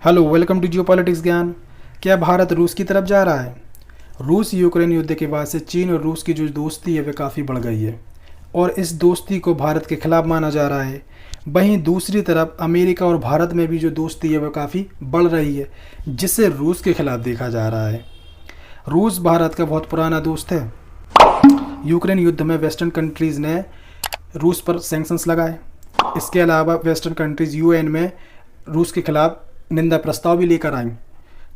Hello, welcome to geopolitics Gyan. क्या भारत रूस की तरफ जा रहा है? रूस यूक्रेन युद्ध के बाद से चीन और रूस की जो दोस्ती है वह काफ़ी बढ़ गई है और इस दोस्ती को भारत के खिलाफ माना जा रहा है। वहीं दूसरी तरफ अमेरिका और भारत में भी जो दोस्ती है वह काफ़ी बढ़ रही है, जिसे रूस के खिलाफ देखा जा रहा है। रूस भारत का बहुत पुराना दोस्त है। यूक्रेन युद्ध में वेस्टर्न कंट्रीज़ ने रूस पर सैंक्शंस लगाए। इसके अलावा वेस्टर्न कंट्रीज़ यूएन में रूस के खिलाफ निंदा प्रस्ताव भी लेकर आई।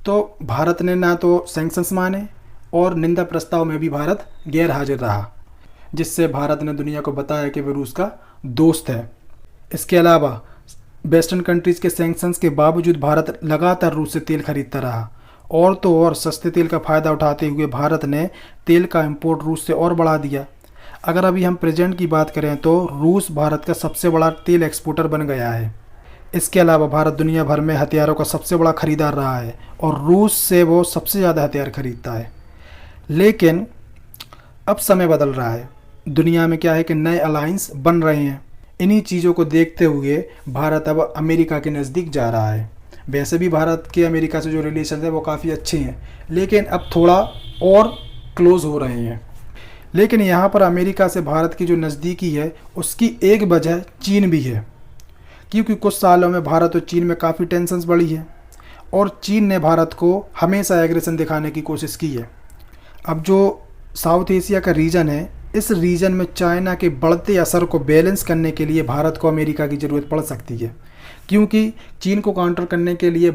तो भारत ने ना तो सैंक्शंस माने और निंदा प्रस्ताव में भी भारत गैर हाजिर रहा, जिससे भारत ने दुनिया को बताया कि वह रूस का दोस्त है। इसके अलावा वेस्टर्न कंट्रीज़ के सैंक्शंस के बावजूद भारत लगातार रूस से तेल खरीदता रहा और तो और सस्ते तेल का फ़ायदा उठाते हुए भारत ने तेल का इंपोर्ट रूस से और बढ़ा दिया। अगर अभी हम प्रेजेंट की बात करें तो रूस भारत का सबसे बड़ा तेल एक्सपोर्टर बन गया है। इसके अलावा भारत दुनिया भर में हथियारों का सबसे बड़ा खरीदार रहा है और रूस से वो सबसे ज़्यादा हथियार खरीदता है। लेकिन अब समय बदल रहा है। दुनिया में क्या है कि नए अलायंस बन रहे हैं। इन्हीं चीज़ों को देखते हुए भारत अब अमेरिका के नज़दीक जा रहा है। वैसे भी भारत के अमेरिका से जो रिलेशन है वो काफ़ी अच्छे हैं, लेकिन अब थोड़ा और क्लोज़ हो रहे हैं। लेकिन यहाँ पर अमेरिका से भारत की जो नज़दीकी है उसकी एक वजह चीन भी है, क्योंकि कुछ सालों में भारत और चीन में काफ़ी टेंशन्स बढ़ी है और चीन ने भारत को हमेशा एग्रेशन दिखाने की कोशिश की है। अब जो साउथ एशिया का रीजन है, इस रीजन में चाइना के बढ़ते असर को बैलेंस करने के लिए भारत को अमेरिका की ज़रूरत पड़ सकती है, क्योंकि चीन को काउंटर करने के लिए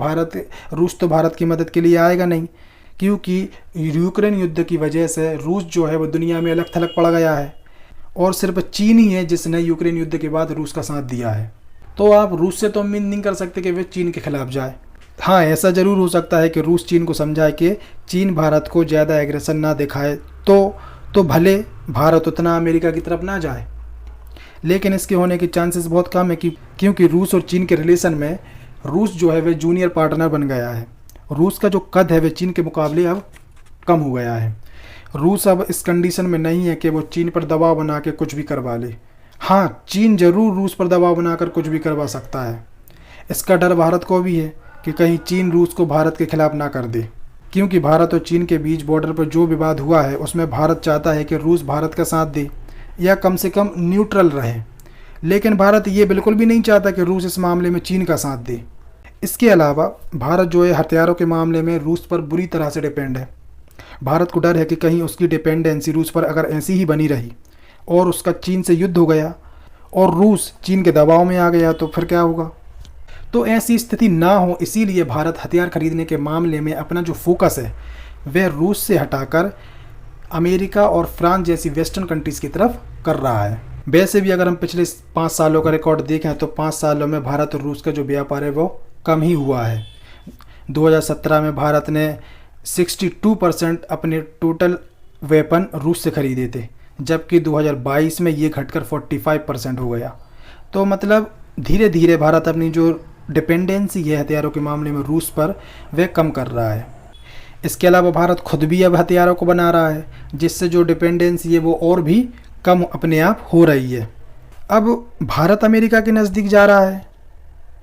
रूस तो भारत की मदद के लिए आएगा नहीं, क्योंकि यूक्रेन युद्ध की वजह से रूस जो है वो दुनिया में अलग थलग पड़ गया है और सिर्फ चीन ही है जिसने यूक्रेन युद्ध के बाद रूस का साथ दिया है। तो आप रूस से तो उम्मीद नहीं कर सकते कि वे चीन के खिलाफ जाए। हाँ, ऐसा ज़रूर हो सकता है कि रूस चीन को समझाए कि चीन भारत को ज़्यादा एग्रेशन ना दिखाए तो भले भारत उतना अमेरिका की तरफ ना जाए, लेकिन इसके होने के चांसेस बहुत कम है क्योंकि रूस और चीन के रिलेशन में रूस जो है वह जूनियर पार्टनर बन गया है। रूस का जो कद है वह चीन के मुकाबले अब कम हो गया है। रूस अब इस कंडीशन में नहीं है कि वो चीन पर दबाव बना के कुछ भी करवा ले। हाँ, चीन जरूर रूस पर दबाव बनाकर कुछ भी करवा सकता है। इसका डर भारत को भी है कि कहीं चीन रूस को भारत के खिलाफ ना कर दे, क्योंकि भारत और चीन के बीच बॉर्डर पर जो विवाद हुआ है उसमें भारत चाहता है कि रूस भारत का साथ दे या कम से कम न्यूट्रल रहे। लेकिन भारत ये बिल्कुल भी नहीं चाहता कि रूस इस मामले में चीन का साथ दे। इसके अलावा भारत जो है हथियारों के मामले में रूस पर बुरी तरह से डिपेंड है। भारत को डर है कि कहीं उसकी डिपेंडेंसी रूस पर अगर ऐसी ही बनी रही और उसका चीन से युद्ध हो गया और रूस चीन के दबाव में आ गया तो फिर क्या होगा। तो ऐसी स्थिति ना हो, इसीलिए भारत हथियार खरीदने के मामले में अपना जो फोकस है वह रूस से हटाकर अमेरिका और फ्रांस जैसी वेस्टर्न कंट्रीज़ की तरफ कर रहा है। वैसे भी अगर हम पिछले 5 सालों का रिकॉर्ड देखें तो 5 सालों में भारत और रूस का जो व्यापार है वो कम ही हुआ है। 2017 में भारत ने 62% अपने टोटल वेपन रूस से खरीदे थे, जबकि 2022 में ये घटकर 45% हो गया। तो मतलब धीरे धीरे भारत अपनी जो डिपेंडेंसी है हथियारों के मामले में रूस पर वह कम कर रहा है। इसके अलावा भारत खुद भी अब हथियारों को बना रहा है, जिससे जो डिपेंडेंसी है वो और भी कम अपने आप हो रही है। अब भारत अमेरिका के नज़दीक जा रहा है,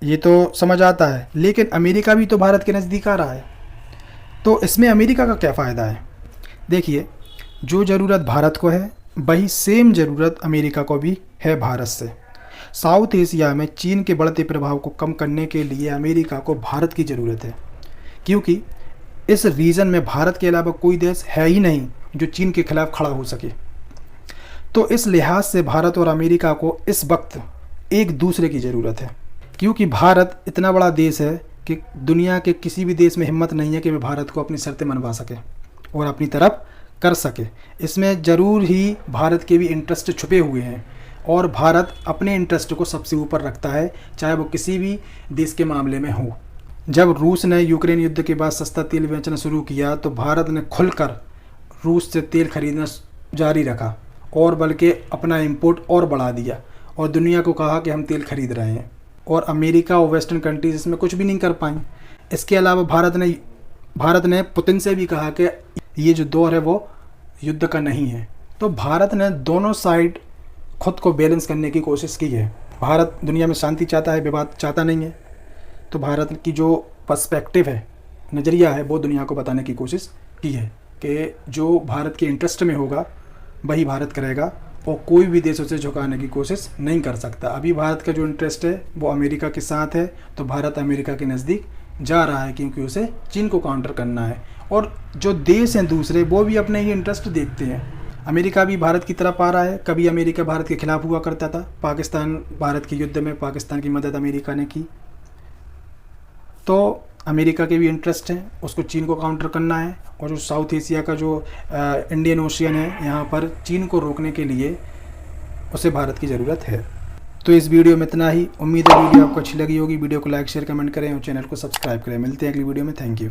ये तो समझ आता है, लेकिन अमेरिका भी तो भारत के नज़दीक आ रहा है। तो इसमें अमेरिका का क्या फ़ायदा है? देखिए, जो ज़रूरत भारत को है वही सेम ज़रूरत अमेरिका को भी है भारत से। साउथ एशिया में चीन के बढ़ते प्रभाव को कम करने के लिए अमेरिका को भारत की ज़रूरत है, क्योंकि इस रीजन में भारत के अलावा कोई देश है ही नहीं जो चीन के खिलाफ खड़ा हो सके। तो इस लिहाज से भारत और अमेरिका को इस वक्त एक दूसरे की ज़रूरत है, क्योंकि भारत इतना बड़ा देश है कि दुनिया के किसी भी देश में हिम्मत नहीं है कि वह भारत को अपनी शर्तें मनवा सके और अपनी तरफ कर सके। इसमें ज़रूर ही भारत के भी इंटरेस्ट छुपे हुए हैं और भारत अपने इंटरेस्ट को सबसे ऊपर रखता है, चाहे वो किसी भी देश के मामले में हो। जब रूस ने यूक्रेन युद्ध के बाद सस्ता तेल बेचना शुरू किया तो भारत ने खुलकर रूस से तेल खरीदना जारी रखा और बल्कि अपना इंपोर्ट और बढ़ा दिया और दुनिया को कहा कि हम तेल खरीद रहे हैं, और अमेरिका और वेस्टर्न कंट्रीज इसमें कुछ भी नहीं कर पाई। इसके अलावा भारत ने पुतिन से भी कहा कि ये जो दौर है वो युद्ध का नहीं है। तो भारत ने दोनों साइड खुद को बैलेंस करने की कोशिश की है। भारत दुनिया में शांति चाहता है, विवाद चाहता नहीं है। तो भारत की जो पर्सपेक्टिव है, नज़रिया है, वो दुनिया को बताने की कोशिश की है कि जो भारत के इंटरेस्ट में होगा वही भारत करेगा और कोई भी देश उसे झुकाने की कोशिश नहीं कर सकता। अभी भारत का जो इंटरेस्ट है वो अमेरिका के साथ है, तो भारत अमेरिका के नज़दीक जा रहा है क्योंकि उसे चीन को काउंटर करना है। और जो देश हैं दूसरे वो भी अपने ही इंटरेस्ट देखते हैं। अमेरिका भी भारत की तरफ आ रहा है। कभी अमेरिका भारत के खिलाफ हुआ करता था, पाकिस्तान भारत के युद्ध में पाकिस्तान की मदद अमेरिका ने की। तो अमेरिका के भी इंटरेस्ट हैं, उसको चीन को काउंटर करना है। और जो साउथ एशिया का जो इंडियन ओशियन है, यहाँ पर चीन को रोकने के लिए उसे भारत की ज़रूरत है। तो इस वीडियो में इतना ही। उम्मीद है वीडियो आपको अच्छी लगी होगी। वीडियो को लाइक शेयर कमेंट करें और चैनल को सब्सक्राइब करें। मिलते हैं अगली वीडियो में। Thank you.